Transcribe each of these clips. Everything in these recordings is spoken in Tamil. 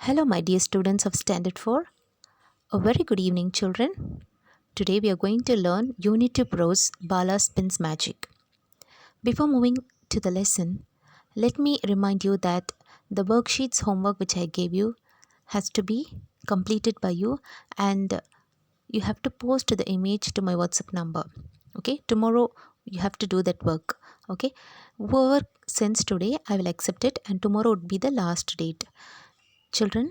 Hello, my dear students of Standard 4. A very good evening, children. Today we are going to learn Unit 2 Prose Bala Spins Magic. Before moving to the lesson, let me remind you that the worksheets homework which I gave you has to be completed by you, and you have to post the image to my WhatsApp number. Okay, tomorrow you have to do that work. Okay, whoever sends today, I will accept it, and tomorrow would be the last date. Children,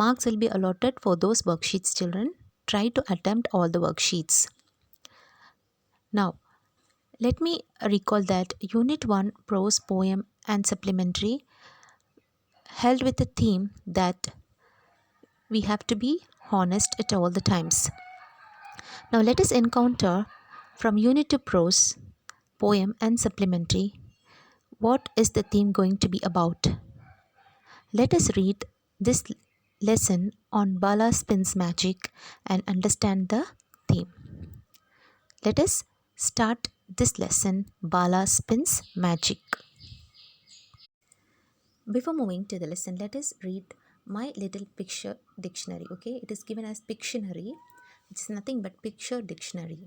marks will be allotted for those worksheets. Children, try to attempt all the worksheets. Now, let me recall that Unit 1 prose, poem and supplementary held with the theme that we have to be honest at all the times. Now, let us encounter from Unit 2 prose, poem and supplementary what is the theme going to be about. Let us read this lesson on Bala Spins Magic and understand the theme. Let us start this lesson, Bala Spins Magic. Before moving to the lesson, let us read my little picture dictionary. Okay, it is given as Pictionary. It's nothing but picture dictionary.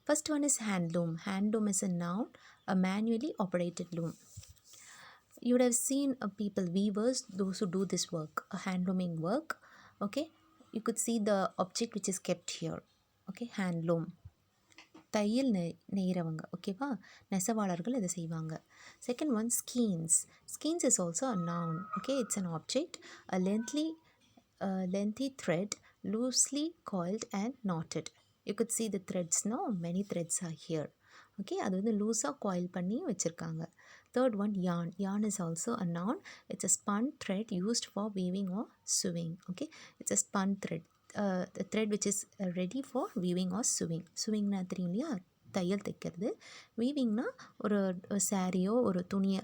First one is handloom. Handloom is a noun, a manually operated loom. You would have seen people, weavers, those who do this work, a handlooming work. Okay, you could see the object which is kept here. Okay, handloom. தையல் நெய்கிறவங்க, ஓகேவா, நெசவாளர்கள் இதை செய்வாங்க. Second one skeins. Skeins is also a noun. Okay, it's an object, a lengthy thread loosely coiled and knotted. You could see the threads, no, many threads are here. Okay, அது வந்து லூஸாக காயில் பண்ணி வச்சுருக்காங்க. Third one yarn. Yarn is also a noun. It's a spun thread used for weaving or sewing. Okay, it's a spun thread. The thread which is ready for weaving or sewing. Sewingனா தெரியும் இல்லையா, தையல் தைக்கிறது. வீவிங்னா ஒரு சாரியோ ஒரு துணியை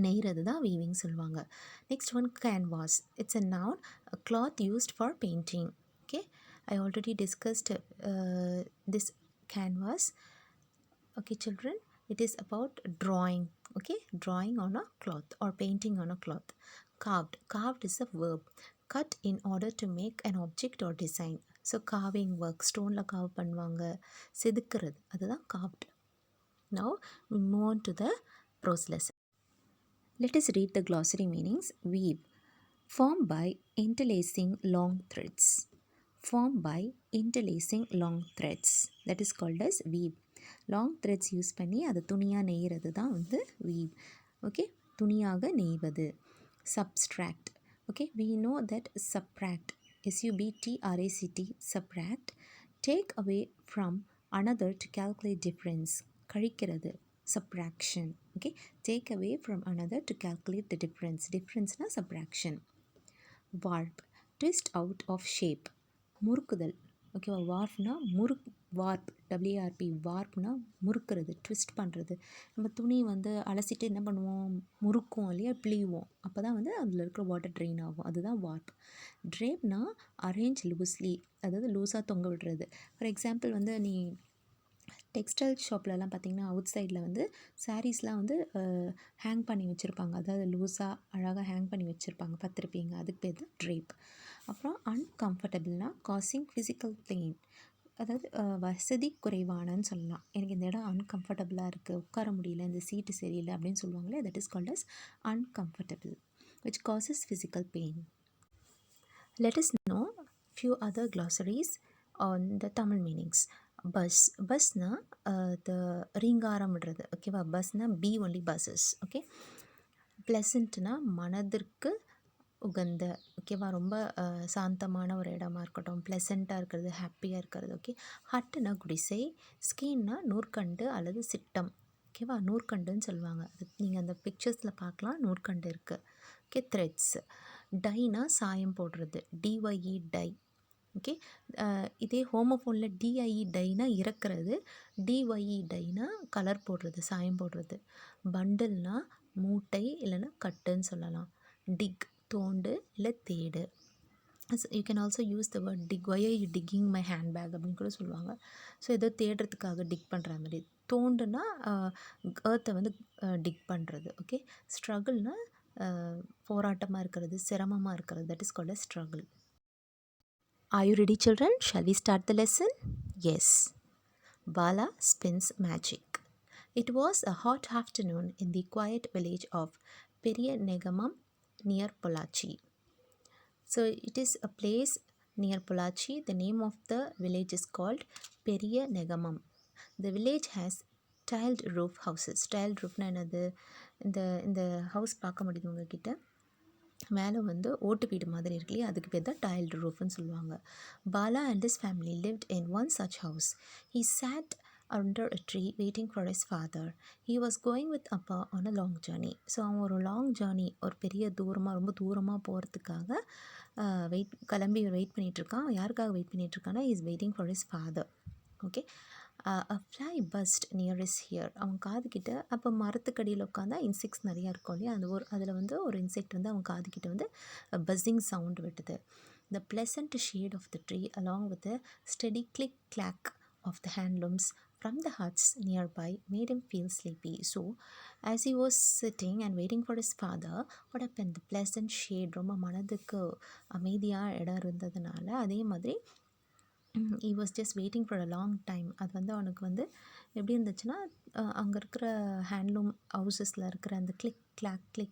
நெய்கிறது தான் வீவிங் சொல்லுவாங்க. Next one canvas. It's a noun, a cloth used for painting. Okay, I already discussed this canvas. Okay children, it is about drawing. Okay, drawing on a cloth or painting on a cloth. Carved. Carved is a verb. Cut in order to make an object or design. So carving work, stoneல carve பண்ணுவாங்க, செதுக்கிறது, அதுதான் carved. Now we move on to the prose lesson. Let us read the glossary meanings. Weave. Formed by interlacing long threads. Formed by interlacing long threads. That is called as weave. Long threads use பண்ணி அதை துணியாக நெய்கிறது தான் வந்து வீவ். ஓகே, துணியாக நெய்வது. Subtract. Okay, we know that subtract, subtract, subtract, take away from another to calculate difference, கழிக்கிறது, subtraction. Okay, take away from another to calculate the difference, differenceனா subtraction. Warp, twist out of shape, முறுக்குதல். ஓகேவா, வார்ப்னா வார்ப், WARP, வார்ப்னா முறுக்கிறது, ட்விஸ்ட் பண்ணுறது. நம்ம துணி வந்து அலசிட்டு என்ன பண்ணுவோம், முறுக்கும் இல்லையா, பிழிவோம், அப்போ தான் வந்து அதில் இருக்கிற வாட்டர் ட்ரெயின் ஆகும், அதுதான் வார்ப். ட்ரேப்னா அரேஞ்ச் லூஸ்லி, அதாவது லூஸாக தொங்க விடுறது. ஃபார் எக்ஸாம்பிள் வந்து நீ டெக்ஸ்டைல் ஷாப்லலாம் பார்த்திங்கன்னா அவுட் சைடில் வந்து சாரீஸ்லாம் வந்து ஹேங் பண்ணி வச்சுருப்பாங்க, அதாவது லூஸாக அழகாக ஹேங் பண்ணி வச்சுருப்பாங்க, பார்த்துருப்பீங்க, அதுக்கு பேர் தான் ட்ரேப். அப்புறம் அன்கம்ஃபர்டபுள்னால் காசிங் ஃபிசிக்கல் பெயின், அதாவது வசதி குறைவானன்னு சொல்லலாம். எனக்கு இந்த இடம் அன்கம்ஃபர்டபுளாக இருக்குது, உட்கார முடியல, இந்த சீட்டு சரியில்லை அப்படின்னு சொல்லுவாங்களே, that is called as uncomfortable, which causes physical pain. Let us know few other glossaries on the Tamil meanings. Buzz. பஸ்னா த ரீங்காரம் விடுறது. ஓகேவா, பஸ்னா பி ஒன்லி பஸ்ஸஸ். ஓகே, ப்ளசண்ட்னா மனதிற்கு உகந்த. ஓகேவா, ரொம்ப சாந்தமான ஒரு இடமா இருக்கட்டும், ப்ளசண்ட்டாக இருக்கிறது, ஹாப்பியாக இருக்கிறது. ஓகே, ஹட்டுனா குடிசை. ஸ்கீன்னா நூற்கண்டு அல்லது சிட்டம். ஓகேவா, நூற்கண்டுன்னு சொல்லுவாங்க, அது நீங்கள் அந்த பிக்சர்ஸில் பார்க்கலாம், நூற்கண்டு இருக்குது. Okay, threads. டைனா சாயம் போடுறது, டிஒய்இ டை. ஓகே, இதே ஹோமோஃபோனில் டிஐஇ டைனா இறக்குறது, டிஒய்இ டைனா கலர் போடுறது, சாயம் போடுறது. பண்டில்னா மூட்டை இல்லைன்னா கட்டுன்னு சொல்லலாம். டிக் தோண்டு இல்லை தேடு. You can also use the word dig. Why are you digging my handbag அப்படின்னு கூட சொல்லுவாங்க. ஸோ ஏதோ தேடுறதுக்காக டிக் பண்ணுற மாதிரி. தோண்டுனா ஏர்த்தை வந்து டிக் பண்ணுறது. ஓகே, ஸ்ட்ரகிள்னா போராட்டமாக இருக்கிறது, சிரமமாக இருக்கிறது. That is called a struggle. Are you ready, children? Shall we start the lesson? Yes. Bala spins magic. It was a hot afternoon in the quiet village of Periyanegamam near Pollachi. So it is a place near Pollachi. The name of the village is called Periyanegamam. The village has tiled roof houses. Tiled roofனா என்னது? இந்த ஹவுஸ் பார்க்க முடியுது உங்ககிட்ட? மேலே வந்து ஓட்டு வீடு மாதிரி இருக்கு இல்லையா, அதுக்கு பேர் தான் டைல்டு ரூஃப்னு சொல்லுவாங்க. Bala and his family lived in one such house. He sat under a tree waiting for his father. He was going with Appa on a long journey. So அவன் ஒரு லாங் ஜேர்னி, ஒரு பெரிய தூரமாக, ரொம்ப தூரமாக போகிறதுக்காக கிளம்பி வெயிட் பண்ணிகிட்ருக்கான். யாருக்காக வெயிட் பண்ணிகிட்ருக்கான்னா, is waiting for his father. Okay. A fly buzzed near his ear. அவன் காதுகிட்ட, அப்போ மரத்துக்கடியில் உட்காந்தா இன்செக்ட்ஸ் நிறையா இருக்கும் இல்லையா, அதில் வந்து ஒரு இன்செக்ட் வந்து அவன் காதுகிட்ட வந்து பஸ்ஸிங் சவுண்ட் விட்டுது. The pleasant shade of the tree along with the steady click clack of the handlooms from the huts nearby made him feel sleepy. So as he was sitting and waiting for his father, what happened? The pleasant shade, ரொம்ப மனதுக்கு அமைதியாக இடம் இருந்ததுனால, அதே மாதிரி he was just waiting for a long time. அது வந்து அவனுக்கு வந்து எப்படி இருந்துச்சுன்னா, அங்கே இருக்கிற ஹேண்ட்லூம் ஹவுசஸில் இருக்கிற அந்த கிளிக்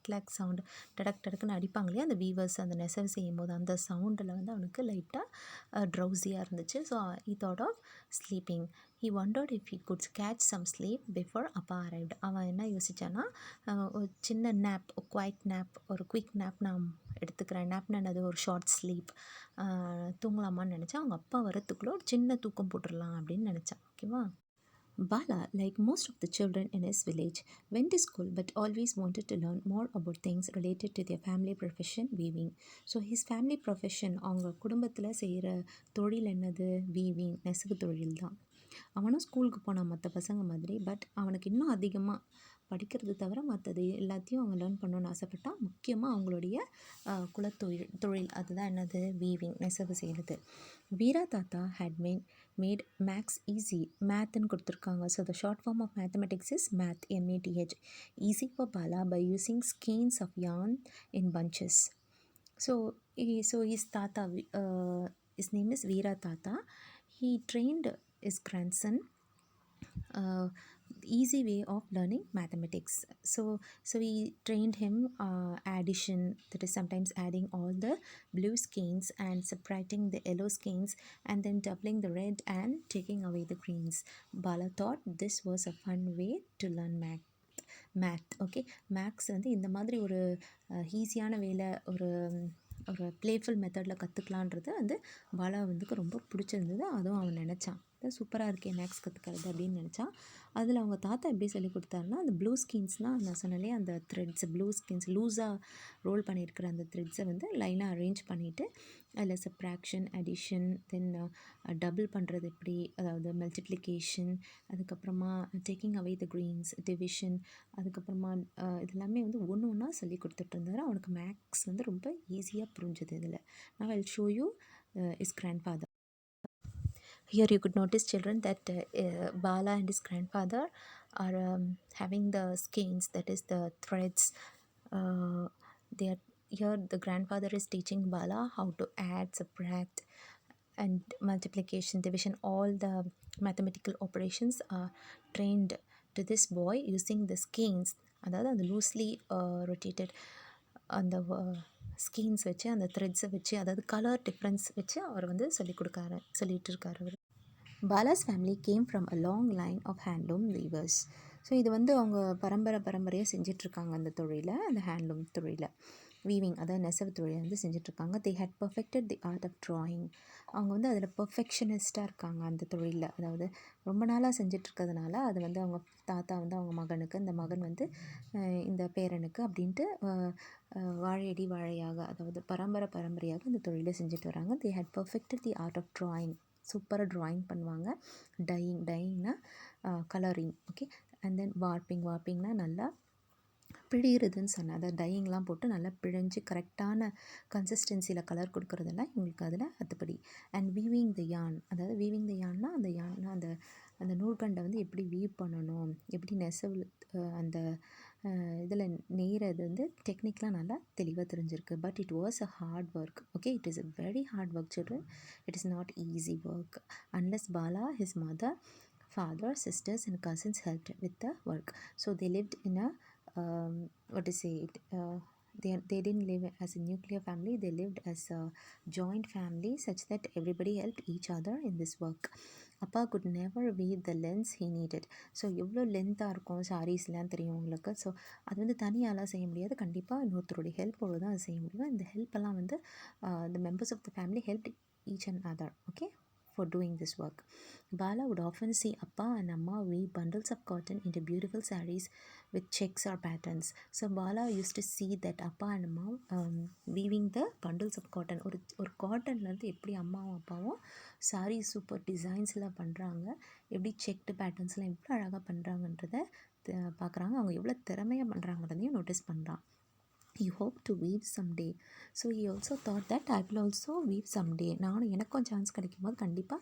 கிளாக் சவுண்டு, டடக்குன்னு அடிப்பாங்க இல்லையா அந்த வீவர்ஸ், அந்த நெசவு செய்யும் போது அந்த சவுண்டில் வந்து அவனுக்கு லைட்டாக ட்ரௌசியாக இருந்துச்சு. So he thought of sleeping. He wondered if he could catch some sleep before Appa arrived. அவன் என்ன யோசிச்சான்னா, ஒரு சின்ன நேப், குவைட் நேப், ஒரு குயிக் நேப் நான் எடுத்துக்கிறேன். நேப்னு என்னது? ஒரு ஷார்ட் ஸ்லீப். தூங்கலாமான்னு நினச்சா, அவங்க அப்பா வரத்துக்குள்ளே ஒரு சின்ன தூக்கம் போட்டுடலாம் அப்படின்னு நினச்சான். ஓகேவா? Bala, like most of the children in his village, went to school but always wanted to learn more about things related to their family profession, weaving. So his family profession, அவங்க குடும்பத்தில் செய்கிற தொழில் என்னது? வீவிங், நெசவு தொழில் தான். அவனும் ஸ்கூலுக்கு போனான் மற்ற பசங்க மாதிரி. பட் அவனுக்கு இன்னும் அதிகமாக படிக்கிறது தவிர மற்றது எல்லாத்தையும் அவன் லேர்ன் பண்ணணுன்னு ஆசைப்பட்டான். முக்கியமாக அவங்களுடைய குலத்தொழில் அதுதான் என்னது? வீவிங், நெசவு செய்கிறது. வீரா தாத்தா had made மேக்ஸ் ஈஸி. மேத்துன்னு கொடுத்துருக்காங்க. So the short form of mathematics is math, MATH. Easy for Bala by using skeins of yarn in bunches. So his tata, his name is Veera Tata. He trained his grandson easy way of learning mathematics. So he trained him addition, that is sometimes adding all the blue skeins and separating the yellow skeins and then doubling the red and taking away the greens. Bala thought this was a fun way to learn math. Okay, maths வந்து இந்த மாதிரி ஒரு ஈஸியான வேலை, ஒரு ப்ளேஃபுல் மெத்தடில் கற்றுக்கலான்றது வந்து பாலா வந்துக்கு ரொம்ப பிடிச்சிருந்தது. அதுவும் அவன் நினச்சான், சூப்பராக இருக்கே மேக்ஸ் கற்றுக்கிறது அப்படின்னு நினச்சான். அதில் அவங்க தாத்தா எப்படி சொல்லி கொடுத்தாருன்னா, அந்த ப்ளூ ஸ்கின்ஸ்னால் நான் சொன்னாலே அந்த த்ரெட்ஸ், ப்ளூ ஸ்கின்ஸ் லூஸாக ரோல் பண்ணியிருக்கிற அந்த த்ரெட்ஸை வந்து லைனாக அரேஞ்ச் பண்ணிவிட்டு அதில் சப்ராக்ஷன், அடிஷன், தென் டபுள் பண்ணுறது எப்படி, அதாவது மல்டிப்ளிகேஷன், அதுக்கப்புறமா டேக்கிங் அவே த க்ரீன்ஸ், டிவிஷன், அதுக்கப்புறமா இதெல்லாமே வந்து ஒன்று ஒன்றா சொல்லி கொடுத்துட்ருந்தாரு. அவனுக்கு மேக்ஸ் வந்து ரொம்ப ஈஸியாக புரிஞ்சுது. இதில் நான் I'll show you his grandfather. Here you could notice, children, that Bala and his grandfather are having the skeins, that is the threads. They are here. The grandfather is teaching Bala how to add, subtract, and multiplication, division. All the mathematical operations are trained to this boy using the skeins, அதாவது அந்த லூஸ்லி ரொட்டேட்டட் அந்த ஸ்கீன்ஸ் வச்சு, அந்த த்ரெட்ஸை வச்சு, அதாவது கலர் டிஃப்ரென்ஸ் வச்சு அவர் வந்து சொல்லிட்டு இருக்காரு அவர். Bala's family came from a long line of handloom weavers. So இது வந்து அவங்க பரம்பரையாக செஞ்சிட்ருக்காங்க அந்த தொழிலை, அந்த ஹேண்ட்லூம் தொழிலை, வீவிங், அதாவது நெசவு தொழிலை வந்து செஞ்சிட்ருக்காங்க. They had perfected the art of drawing. அவங்க வந்து அதில் பர்ஃபெக்ஷனிஸ்ட்டாக இருக்காங்க அந்த தொழிலில். அதாவது ரொம்ப நாளாக செஞ்சிட்ருக்கிறதுனால அது வந்து அவங்க தாத்தா வந்து அவங்க மகனுக்கு, இந்த மகன் வந்து இந்த பேரனுக்கு அப்படின்ட்டு வாழையடி வாழையாக, அதாவது பரம்பரையாக இந்த தொழிலை செஞ்சுட்டு வராங்க. They had perfected the art of drawing. சூப்பராக ட்ராயிங் பண்ணுவாங்க. டையிங்னா கலரிங். ஓகே. அண்ட் தென் வார்ப்பிங்னா நல்லா பிழிகிறதுன்னு சொன்னேன். அதாவது டையிங்லாம் போட்டு நல்லா பிழிஞ்சு கரெக்டான கன்சிஸ்டன்சியில் கலர் கொடுக்குறதெல்லாம் இவங்களுக்கு அதில் அத்துப்படி. அண்ட் வீவிங் த யான், அதாவது வீவிங் த யான்னா அந்த யான்னா அந்த நூற்கண்டை வந்து எப்படி வீவ் பண்ணணும், எப்படி நெசவு அந்த இதில் நெய்கிறது வந்து டெக்னிக்லாம் நல்லா தெளிவாக தெரிஞ்சிருக்கு. But it was a hard work. Okay, it is a very hard work children. It is not easy work. Unless Bala, his mother, father, sisters and cousins helped with the work. So they lived in a what to say it they didn't live as a nuclear family. They lived as a joint family such that everybody helped each other in this work. அப்பா could never weave the lengths he needed. So எவ்வளோ லென்த்தாக இருக்கும் சாரீஸ்லாம் தெரியும் உங்களுக்கு. ஸோ அது வந்து தனியாலாம் செய்ய முடியாது. கண்டிப்பாக இன்னொருத்தருடைய ஹெல்ப்போடு தான் அது செய்ய முடியும். இந்த ஹெல்ப்பெல்லாம் வந்து the members of the family helped each and other, okay, for doing this work. Bala would often see Appa and Amma weave bundles of cotton into beautiful sarees with checks or patterns. So Bala used to see that Appa and Amma weaving the bundles of cotton. ஒரு காட்டன்லேருந்து எப்படி அம்மாவும் அப்பாவும் சாரீ சூப்பர் டிசைன்ஸ்லாம் பண்ணுறாங்க, எப்படி செக்டு பேட்டர்ன்ஸ்லாம் எவ்வளோ அழகாக பண்ணுறாங்கன்றத பார்க்குறாங்க. அவங்க எவ்வளோ திறமையாக பண்ணுறாங்கிறதையும் நோட்டீஸ் பண்ணுறான். He hoped to weave someday. So he also thought that I will also weave someday. நானும் எனக்கும் சான்ஸ் கிடைக்கும் போது கண்டிப்பாக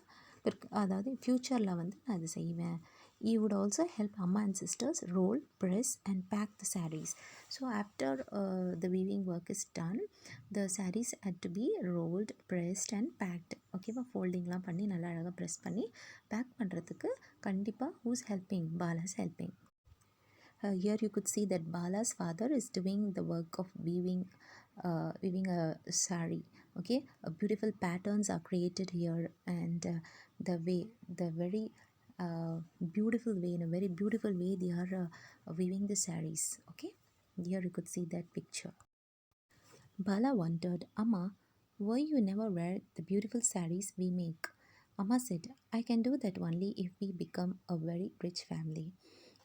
அதாவது ஃப்யூச்சரில் வந்து நான் அதை செய்வேன். He would also help Amma and sisters roll, press and pack the sarees. So after the weaving work is done, the sarees had to be rolled, pressed and packed. ஓகேவா, ஃபோல்டிங்லாம் பண்ணி நல்லா அழகாக ப்ரெஸ் பண்ணி பேக் பண்ணுறதுக்கு கண்டிப்பாக who's helping? Bala's helping. Here you could see that Bala's father is doing the work of weaving a sari. Okay, beautiful patterns are created here, and the very beautiful way, in a very beautiful way they are weaving the saris. Okay, here you could see that picture. Bala wondered, Amma, why you never wear the beautiful saris we make? Amma said, I can do that only if we become a very rich family.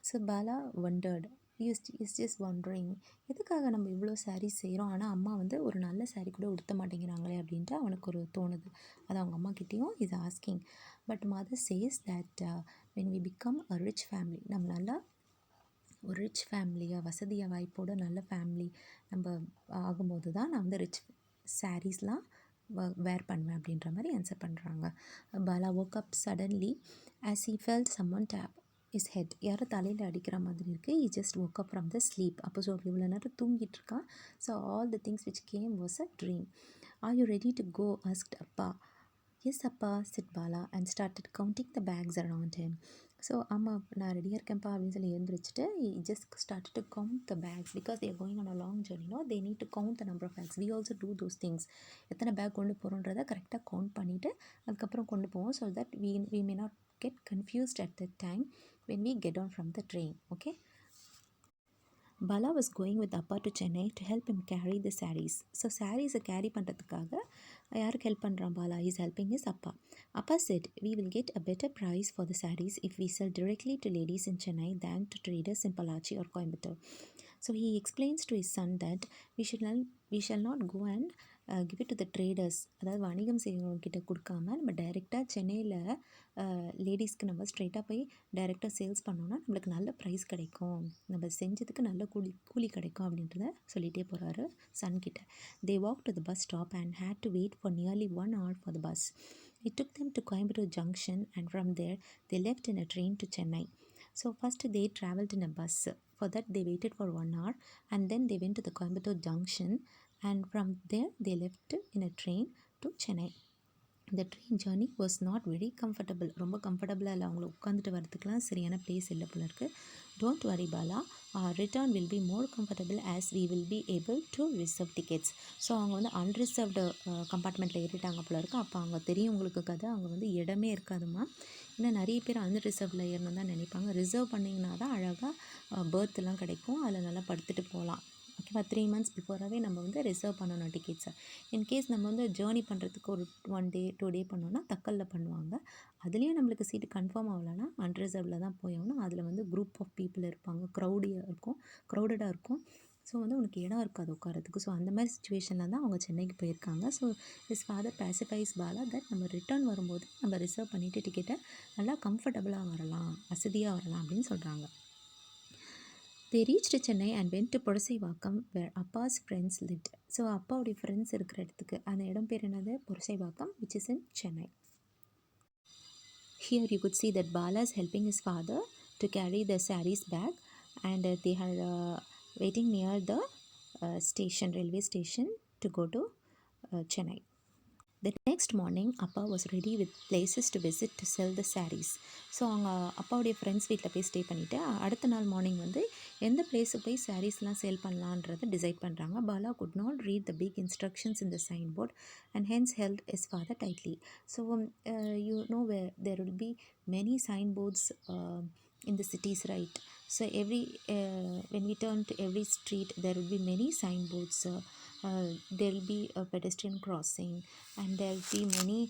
So Bala wondered, is just wondering, எதுக்காக நம்ம இவ்வளோ சாரீஸ் செய்கிறோம், ஆனால் அம்மா வந்து ஒரு நல்ல சாரீ கூட உடுத்த மாட்டேங்கிறாங்களே அப்படின்ட்டு அவனுக்கு ஒரு தோணுது. அது அவங்க அம்மா கிட்டேயும் is asking. But mother says that when we become a rich family, நம்ம நல்லா ஒரு ரிச் ஃபேமிலியாக வசதியாக வாய்ப்போட நல்ல ஃபேமிலி நம்ம ஆகும்போது தான் நான் வந்து ரிச் சாரீஸ்லாம் வேர் பண்ணுவேன் அப்படின்ற மாதிரி ஆன்சர் பண்ணுறாங்க. Bala woke up suddenly as he felt someone tap his head. யாரோ தலையில் அடிக்கிற மாதிரி இருக்குது. he just woke up from the sleep. அப்போ ஸோ இவ்வளோ நேரம் தூங்கிட்டு இருக்கான். So all the things which came was a dream. Are you ready to go? asked Appa. Yes Appa, said Bala and started counting the bags around him. So ஆமாம், நான் ரெடியாக இருக்கேன்ப்பா அப்படின்னு சொல்லி எழுந்திரிச்சிட்டு just started to count the bags because they are going on a long journey. No, they need to count the number of bags. We also do those things. எத்தனை பேக் கொண்டு போகிறோன்றதை கரெக்டாக கவுண்ட் பண்ணிவிட்டு அதுக்கப்புறம் கொண்டு போவோம். So that we may not get confused at that time when we get down from the train. Okay. Bala was going with Appa to Chennai to help him carry the sarees. So sarees carry பண்ணுறதுக்காக யாருக்கு ஹெல்ப் பண்ணுறான் பாலா? இஸ் ஹெல்பிங் இஸ் அப்பா. அப்பா said, we will get a better price for the sarees if we sell directly to ladies in Chennai than to traders in Palachi or Coimbatore. So he explains to his son that we shall not go and give it to the traders. அதாவது வணிகம் செய்கிறவங்கக்கிட்ட கொடுக்காம நம்ம டைரெக்டாக சென்னையில் லேடிஸ்க்கு நம்ம ஸ்ட்ரெயிட்டாக போய் டைரெக்டாக சேல்ஸ் பண்ணோன்னா நம்மளுக்கு நல்ல ப்ரைஸ் கிடைக்கும், நம்ம செஞ்சதுக்கு நல்ல கூலி கிடைக்கும் அப்படின்றத சொல்லிகிட்டே போகிறாரு சன்கிட்ட. They walked to the bus stop and had to wait for nearly 1 hour for the bus. It took them to Coimbatore Junction and from there they left in a train to Chennai. So first they travelled in a bus. For that they waited for 1 hour and then they went to the Coimbatore Junction and from there they left in a train to Chennai. The train journey was not very comfortable. ரொம்ப கம்ஃபர்டபுளாக இல்லை, அவங்கள உட்காந்துட்டு வரதுக்குலாம் சரியான பிளேஸ் இல்லை போல இருக்குது. Don't worry Bala, our return will be more comfortable as we will be able to reserve tickets. So அவங்க வந்து அன்ரிசர்வ்டு கம்பார்ட்மெண்ட்டில் ஏறிட்டாங்க போல இருக்குது. அப்போ அவங்க தெரியும் உங்களுக்கு கதை, அவங்க வந்து இடமே இருக்காதுமா. ஏன்னா நிறைய பேர் அன்ரிசர்வ்டில் ஏறணும் தான் நினைப்பாங்க. ரிசர்வ் பண்ணிங்கன்னா தான் அழகாக பர்த்லாம் கிடைக்கும், அதில் நல்லா படுத்துட்டு போகலாம். ஓகேவா, 3 months பிஃபோராகவே நம்ம வந்து ரிசர்வ் பண்ணணும் டிக்கெட்ஸை. இன்கேஸ் நம்ம வந்து ஜேர்னி பண்ணுறதுக்கு ஒரு 1 day 2 day பண்ணோன்னா தக்கலில் பண்ணுவாங்க. அதுலேயும் நம்மளுக்கு சீட்டு கன்ஃபார்ம் ஆகலைன்னா அன்ரிசர்வ்டில் தான் போய் ஆகணும். அதில் வந்து குரூப் ஆஃப் பீப்புள் இருப்பாங்க, க்ரௌடடாக இருக்கும். ஸோ வந்து உனக்கு இடம் இருக்காது உட்காரத்துக்கு. ஸோ அந்த மாதிரி சுச்சுவேஷனில் தான் அவங்க சென்னைக்கு போயிருக்காங்க. So his father pacifies Bala that நம்ம ரிட்டர்ன் வரும்போது நம்ம ரிசர்வ் பண்ணிவிட்டு டிக்கெட்டை நல்லா கம்ஃபர்டபுளாக வரலாம், வசதியாக வரலாம் அப்படின்னு சொல்கிறாங்க. They reached Chennai and went to Prose Bala where Appa's friends lived. So அப்பாவுடைய ஃப்ரெண்ட்ஸ் இருக்கிற இடத்துக்கு, அந்த இடம் பேர் என்னது? Prose Bala, which is in Chennai. Here you could see that Bala is helping his father to carry the sarees bag and they are waiting near the railway station to go to Chennai. The next morning, Appa was ready with places to visit to sell the sarees. So அவங்க அப்பாவுடைய ஃப்ரெண்ட்ஸ் வீட்டில் போய் ஸ்டே பண்ணிவிட்டு அடுத்த நாள் மார்னிங் வந்து எந்த பிளேஸுக்கு போய் சாரீஸ்லாம் சேல் பண்ணலான்றதை டிசைட் பண்ணுறாங்க. Bala could not read the big instructions in the sign board and hence held his father tightly. So you know where there will be many signboards in the cities, right? So when we turn to every street, there will be many signboards. There will be a pedestrian crossing, and there will be many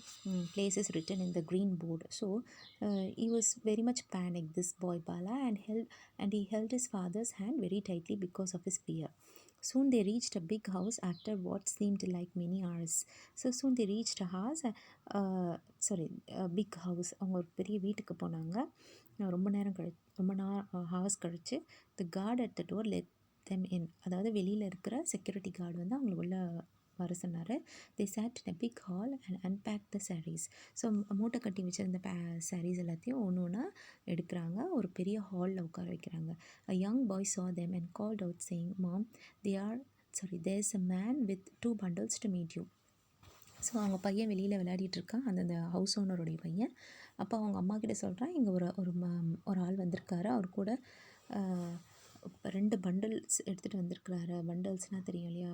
places written in the green board. So he was very much panicked, this boy Bala, and he held his father's hand very tightly because of his fear. Soon they reached a big house after what seemed like many hours. So soon they reached a house, a big house. அவங்க ஒரு பெரிய வீட்டுக்கு போனாங்க. ரொம்ப ஹவர்ஸ் கழிச்சு the guard at the door let them in. அதாவது வெளியில் இருக்கிற செக்யூரிட்டி கார்டு வந்து அவங்களை உள்ள வர சொன்னார். they sat in a big hall and unpacked the sarees. So மூட்டை கட்டி வச்சுருந்த sarees எல்லாத்தையும் ஒன்று ஒன்றா எடுக்கிறாங்க. ஒரு பெரிய ஹாலில் உட்கார வைக்கிறாங்க. a young boy saw them and called out saying, mom, there's a man with 2 bundles to meet you. So அவங்க பையன் வெளியில் விளையாடிட்டுருக்கான், அந்த ஹவுஸ் ஓனருடைய பையன். அப்போ அவங்க அம்மா கிட்ட சொல்கிறான், இங்கே ஒரு ஆள் வந்திருக்காரு, அவர் கூட 2 பண்டில்ஸ் எடுத்துகிட்டு வந்திருக்கிறாரு. பண்டில்ஸ்னால் தெரியும் இல்லையா,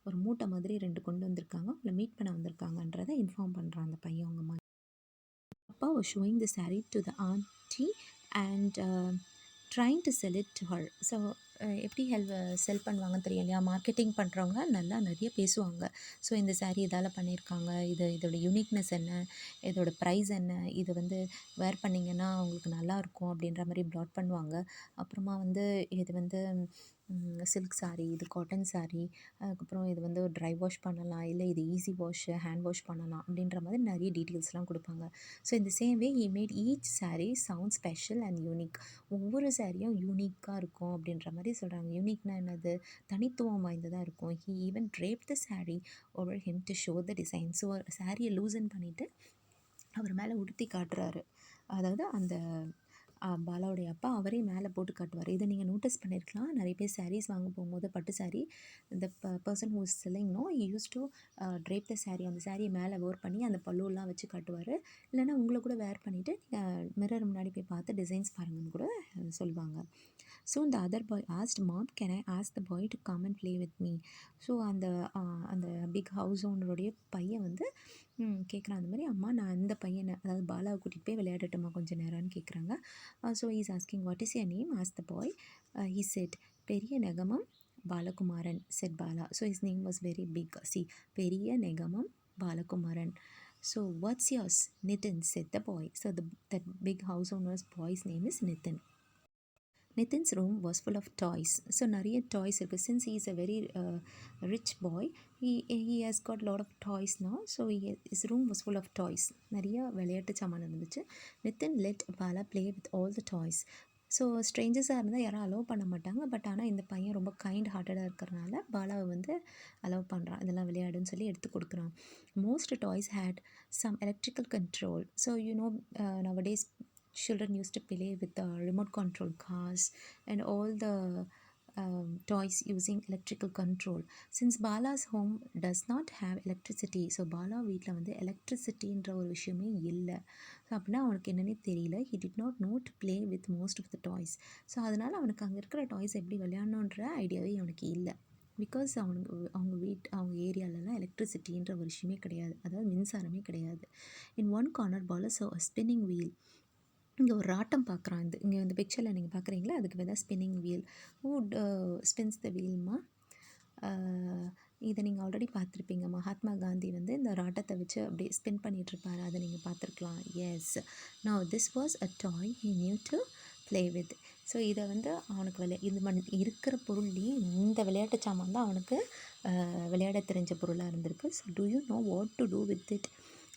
ஒரு மூட்டை மாதிரி 2 கொண்டு வந்திருக்காங்க, உங்களை மீட் பண்ண வந்திருக்காங்கன்றதை இன்ஃபார்ம் பண்ணுறான் அந்த பையன் அவங்க அம்மா. அப்பா was showing the saree to the auntie and trying to sell it to her. So எப்படி செல் பண்ணுவாங்கன்னு தெரியும் இல்லையா, மார்க்கெட்டிங் பண்ணுறவங்க நல்லா நிறைய பேசுவாங்க. ஸோ இந்த சாரீ இதால் பண்ணியிருக்காங்க, இதோட யூனிக்னஸ் என்ன, இதோட ப்ரைஸ் என்ன, இது வந்து வேர் பண்ணிங்கன்னா அவங்களுக்கு நல்லாயிருக்கும் அப்படின்ற மாதிரி ப்ளாட் பண்ணுவாங்க. அப்புறமா வந்து இது வந்து சில்க் சாரீ, இது காட்டன் சாரீ, அதுக்கப்புறம் இது வந்து ட்ரை வாஷ் பண்ணலாம், இல்லை இது ஈஸி வாஷ், ஹேண்ட் வாஷ் பண்ணலாம் அப்படின்ற மாதிரி நிறைய டீட்டெயில்ஸ்லாம் கொடுப்பாங்க. ஸோ இந்த same way he made each saree sound special and unique. ஒவ்வொரு சாரியும் யூனிக்காக இருக்கும் அப்படின்ற மாதிரி சொல்கிறாங்க. யூனிக்னா என்னது, தனித்துவம் வாய்ந்ததாக இருக்கும். he even draped the saree over him to show the design. So சாரியை லூசன் பண்ணிவிட்டு அவர் மேலே உடுத்தி காட்டுறாரு. அதாவது அந்த பாலாவுடைய அப்பா அவரே மேலே போட்டு காட்டுவார். இதை நீங்கள் நோட்டீஸ் பண்ணியிருக்கலாம். நிறைய பேர் சாரீஸ் வாங்க போகும்போது பட்டு சாரீ, இந்த person who is selling he used to drape the saree. அந்த சாரியை மேலே வேர் பண்ணி அந்த பல்லுவெல்லாம் வச்சு காட்டுவார். இல்லைனா உங்களை கூட வேர் பண்ணிவிட்டு மிரர் முன்னாடி போய் பார்த்து டிசைன்ஸ் பாருங்கன்னு கூட சொல்லுவாங்க. Soon the other boy asked, mom, can I ask the boy to come and play with me? So அந்த பிக் ஹவுஸ் ஓனருடைய பையன் வந்து கேட்குறான், அந்த மாதிரி அம்மா நான் இந்த பையனை, அதாவது பாலாவை கூட்டிகிட்டு போய் விளையாடட்டுமா கொஞ்சம் நேரம்னு கேட்குறாங்க. So is asking, what is your name? Ask the bye. he said, பெரிய Negamam Balakumaran, said Bala. So his name was very big. See, பெரிய Negamam Balakumaran. So what's yours? Nitin, said the boy. So that big house owner's boy's name is Nitin. Nitin's room was full of toys. So நிறைய டாய்ஸ் இருக்குது. Since he is a very rich boy, he has got a lot of toys now. So his room was full of toys. நிறைய விளையாட்டு சாமான் இருந்துச்சு. Nitin let Bala play with all the toys. So ஸ்ட்ரேஞ்சர்ஸாக இருந்தால் யாரும் அலோவ் பண்ண மாட்டாங்க. பட் ஆனால் இந்த பையன் ரொம்ப கைண்ட் ஹார்ட்டடாக இருக்கிறனால பாலாவை வந்து அலோவ் பண்ணுறான், இதெல்லாம் விளையாடுன்னு சொல்லி எடுத்து கொடுக்குறான். Most toys had some electrical control. So nowadays children used to play with the remote control cars and all the toys using electrical control. Since Bala's home does not have electricity, so Bala வீட்டில் வந்து எலக்ட்ரிசிட்டின்ற ஒரு விஷயமே இல்லை. ஸோ அப்படின்னா அவனுக்கு என்னன்னே தெரியல. he did not know to play with most of the toys. So அதனால் அவனுக்கு அங்கே இருக்கிற டாய்ஸ் எப்படி விளையாடணுன்ற ஐடியாவே அவனுக்கு இல்லை. பிகாஸ் அவங்க ஏரியாலலாம் எலக்ட்ரிசிட்டின்ற ஒரு விஷயமே கிடையாது, அதாவது மின்சாரமே கிடையாது. in one corner Bala saw a spinning wheel. இங்கே ஒரு ராட்டம் பார்க்குறான். இங்கே இந்த பிக்சரில் நீங்கள் பார்க்குறீங்களா, அதுக்கு பேர் தான் ஸ்பின்னிங் வீல். ஹூ ஸ்பின்ஸ் த வீல்மா? இதை நீங்கள் ஆல்ரெடி பார்த்துருப்பீங்க. மகாத்மா காந்தி வந்து இந்த ராட்டத்தை வச்சு அப்படி ஸ்பின் பண்ணிகிட்ருப்பார், அதை நீங்கள் பார்த்துருக்கலாம். Yes, no this was a toy he knew to play with. So இதை வந்து அவனுக்கு இருக்கிற பொருள்லேயே இந்த விளையாட்டு சாமான் தான் அவனுக்கு விளையாட தெரிஞ்ச பொருளாக இருந்திருக்கு. So do you know what to do with it?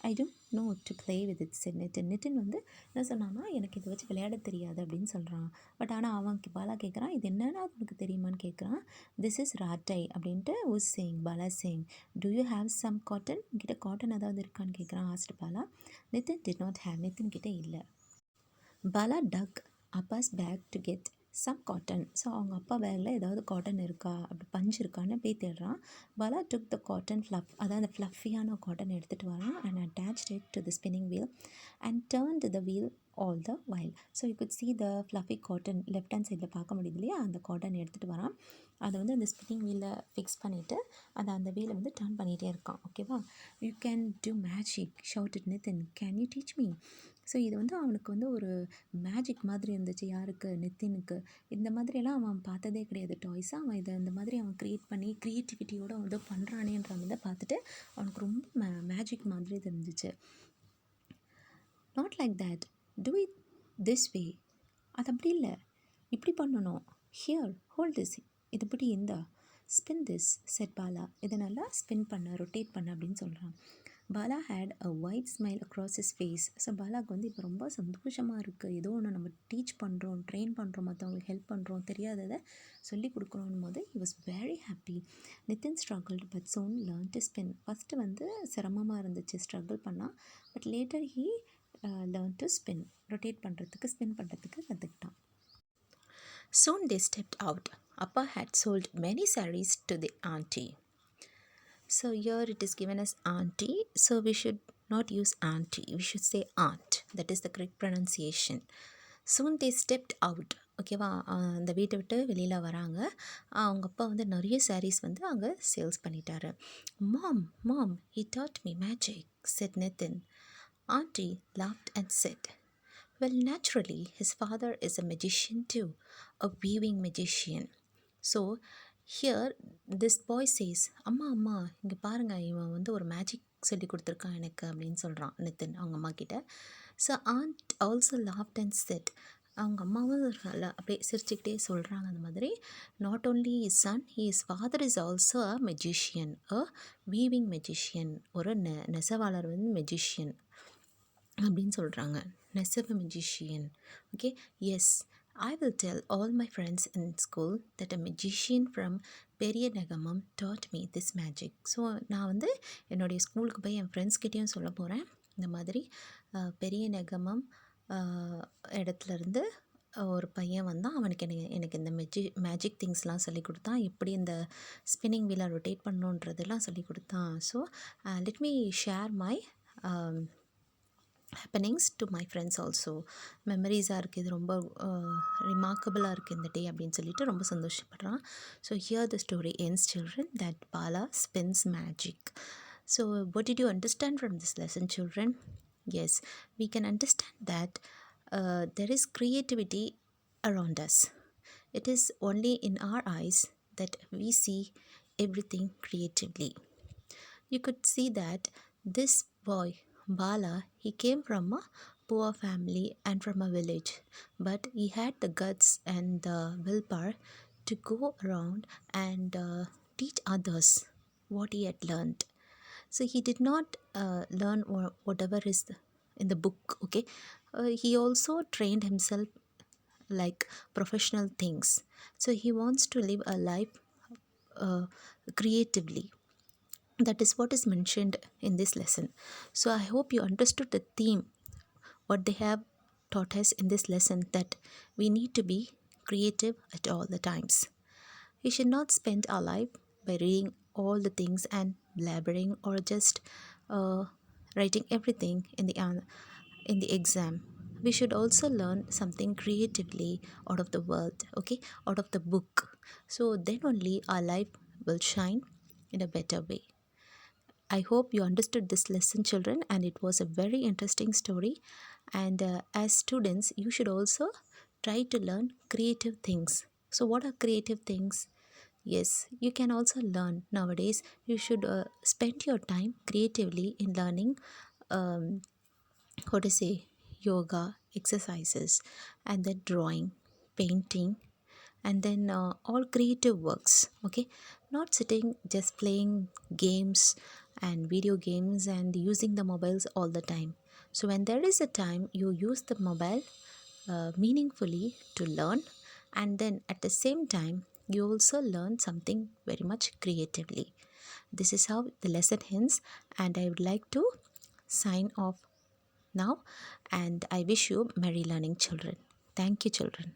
I don't know to play with it, said Nitin. Nitin வந்து என்ன சொன்னான்னா, எனக்கு இதை வச்சு விளையாட தெரியாது அப்படின்னு சொல்கிறான். பட் ஆனால் அவன் பாலா கேட்குறான், இது என்னன்னா உனக்கு தெரியுமான்னு கேட்குறான். திஸ் இஸ் ராட்டை அப்படின்ட்டு was saying, Bala saying. Do you have some cotton? கிட்ட காட்டன் ஏதாவது இருக்கான்னு கேட்குறான். Asked Bala. Nithin did not have. Nithin கிட்டே இல்லை. Bala dug Appa's bag to get some cotton. So அவங்க அப்பா பேக்கில் ஏதாவது காட்டன் இருக்கா, அப்படி பஞ்சு இருக்கான்னு போய் தேடுறான். Bala took the cotton fluff, அதாவது அந்த ஃப்ளஃபியான காட்டன் எடுத்துகிட்டு வரான் and attached it to the spinning wheel and turned the wheel all the while. So you could see the fluffy cotton left hand சைடில் பார்க்க முடியுது இல்லையா, அந்த காட்டன் எடுத்துகிட்டு வரான். அதை வந்து அந்த ஸ்பின்னிங் வீலில் ஃபிக்ஸ் பண்ணிவிட்டு அந்த வீலை வந்து டர்ன் பண்ணிகிட்டே இருக்கான். ஓகேவா? You can do magic shouted Nitin, can you teach me? So இது வந்து அவனுக்கு வந்து ஒரு மேஜிக் மாதிரி இருந்துச்சு. யாருக்கு? நித்தினுக்கு. இந்த மாதிரியெல்லாம் அவன் பார்த்ததே கிடையாது டாய்ஸாக. அவன் இதை இந்த மாதிரி அவன் க்ரியேட் பண்ணி க்ரியேட்டிவிட்டியோடு வந்து பண்ணுறானேன்ற வந்து பார்த்துட்டு அவனுக்கு ரொம்ப மேஜிக் மாதிரி இருந்துச்சு. Not like that, do it this way, அது அப்படி இல்லை, இப்படி பண்ணணும். ஹியர் ஹோல்ட் திஸ், இது இப்படி இந்த ஸ்பின் திஸ் செட் பாலா, இதை நல்லா ஸ்பின் பண்ண, ரொட்டேட் பண்ண அப்படின்னு சொல்கிறான். Bala had a wide smile across his face. So பாலாவுக்கு வந்து இப்போ ரொம்ப சந்தோஷமாக இருக்குது. ஏதோ ஒன்று நம்ம டீச் பண்ணுறோம், ட்ரெயின் பண்ணுறோம், மற்றவங்களுக்கு ஹெல்ப் பண்ணுறோம், தெரியாததை சொல்லி கொடுக்குறோம் போது he was very happy. Nitin struggled but soon learned to spin. First வந்து சிரமமாக இருந்துச்சு ஸ்ட்ரகிள் பண்ணால், but later he learned to spin. Rotate பண்ணுறதுக்கு, ஸ்பின் பண்ணுறதுக்கு கற்றுக்கிட்டான். Soon they stepped out. Appa had sold many sarees to the auntie. So here it is given as auntie, so we should not use auntie, we should say aunt. That is the correct pronunciation. Soon they stepped out. ஓகேவா? அந்த வீட்டை விட்டு வெளியில் வராங்க. அவங்க அப்பா வந்து நிறைய சாரீஸ் வந்து அங்கே சேல்ஸ் பண்ணிட்டாரு. மாம் மாம், he taught me magic, said Nitin. Auntie laughed and said, well, naturally, his father is a magician too, a weaving magician. So here this boy says, அம்மா அம்மா இங்கே பாருங்கள், இவன் வந்து ஒரு மேஜிக் சொல்லி கொடுத்துருக்கான் எனக்கு அப்படின்னு சொல்கிறான் நிதின் அவங்க அம்மா கிட்ட. So aunt also laughed and said, அவங்க அம்மாவும் அப்படியே சிரிச்சுக்கிட்டே சொல்கிறாங்க அந்த மாதிரி. Not only his son, his father is also a magician, a weaving magician, ஒரு நெசவாளர் வந்து மெஜிஷியன் அப்படின்னு சொல்கிறாங்க. நெசவு magician. Okay, yes, I will tell all my friends in school that a magician from பெரிய Negamam taught me this magic. So நான் வந்து என்னுடைய ஸ்கூலுக்கு போய் என் ஃப்ரெண்ட்ஸ்கிட்டையும் சொல்ல போகிறேன், இந்த மாதிரி பெரிய நகமம் இடத்துலேருந்து ஒரு பையன் வந்தான், அவனுக்கு எனக்கு இந்த மேஜிக் திங்ஸ்லாம் சொல்லி கொடுத்தான், எப்படி இந்த ஸ்பின்னிங் வீலை ரொட்டேட் பண்ணணுன்றதெல்லாம் சொல்லி கொடுத்தான். So let me share my happenings to my friends also. மெமரிஸாக இருக்குது, இது ரொம்ப ரிமார்க்கபிளாக இருக்குது இந்த டே அப்படின்னு சொல்லிட்டு ரொம்ப சந்தோஷப்படுறான். So here the story ends, children, that Bala spins magic. So what did you understand from this lesson, children? Yes, we can understand that there is creativity around us. It is only in our eyes that we see everything creatively. You could see that this boy Bala, he came from a poor family and from a village, but he had the guts and the willpower to go around and teach others what he had learned. So he did not learn whatever is in the book, okay? He also trained himself like professional things. So he wants to live a life creatively. That is what is mentioned in this lesson. So I hope you understood the theme, what they have taught us in this lesson, that we need to be creative at all the times. We should not spend our life by reading all the things and blabbering or just writing everything in the exam. We should also learn something creatively out of the world, okay, out of the book. So then only our life will shine in a better way. I hope you understood this lesson, children, and it was a very interesting story. And as students, you should also try to learn creative things. So what are creative things? Yes, you can also learn nowadays. You should spend your time creatively in learning how to say yoga exercises, and then drawing, painting, and then all creative works, okay? Not sitting just playing games and video games and using the mobiles all the time. So when there is a time, you use the mobile meaningfully to learn, and then at the same time you also learn something very much creatively. This is how the lesson ends, and I would like to sign off now, and I wish you merry learning, children. Thank you, children.